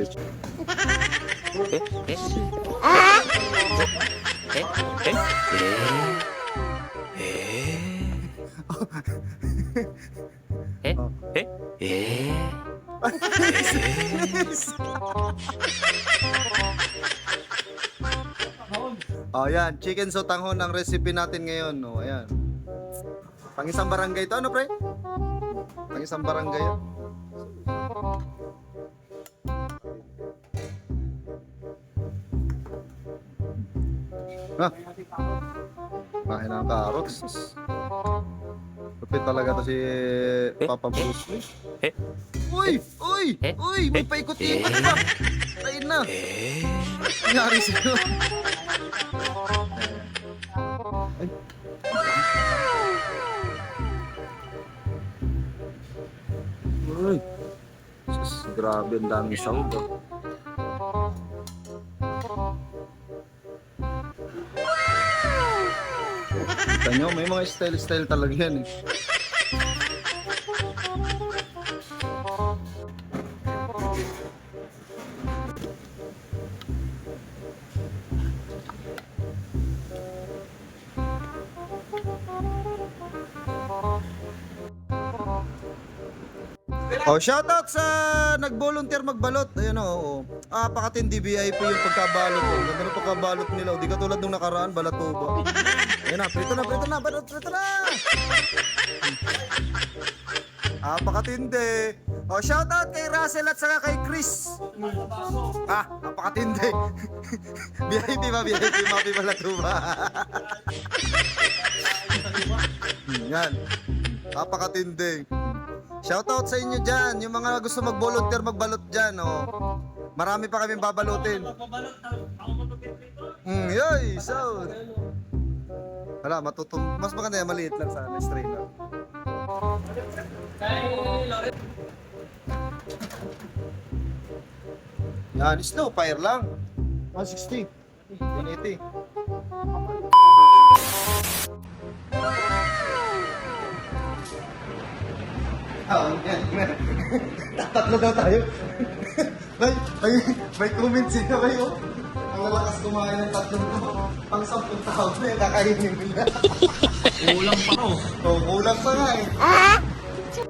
bitch. Oh, yan. Chicken sotanghon ang recipe natin ngayon. Oh, ayan. Pang isang barangay to, ano pre? Pang isang barangay yan. Ha? Kain ng carrots. Lupit talaga to si Papa Bruce Lee. Uy! Uy! Uy! May paikot-ikot pa! Ayun na! Nangyari sa'yo. Ay. Uy! Sus, grabe ang daming sound. Kita nyo, may mga style-style talaga yan eh. Oh, shoutout sa nag-volunteer magbalot. Ayun oh. Pakatindi VIP yung pagkabalot ko. Ganda ng pagkabalot nila. Di katulad nung nakaraan, balatuba. Ayun na, prito na. Pakatindi. Oh, shoutout kay Russell at saka kay Chris. Pakatindi. VIP Mapi balatuba. Yan. Pakatindi. Shoutout sa inyo dyan, yung mga gusto mag-volunteer magbalot dyan, oh. Marami pa kaming babalutin. Yoy, so. Hala, mas maganda yan, maliit lang sana, strainer. Yan, snow fire lang. 160. 180. Tatlo daw tayo. may comments sila kayo. Ang lalakas kumain ng tatlong to. Pang 10 taon na kakainin nila. Kulang pa ko. Kulang pa nga eh.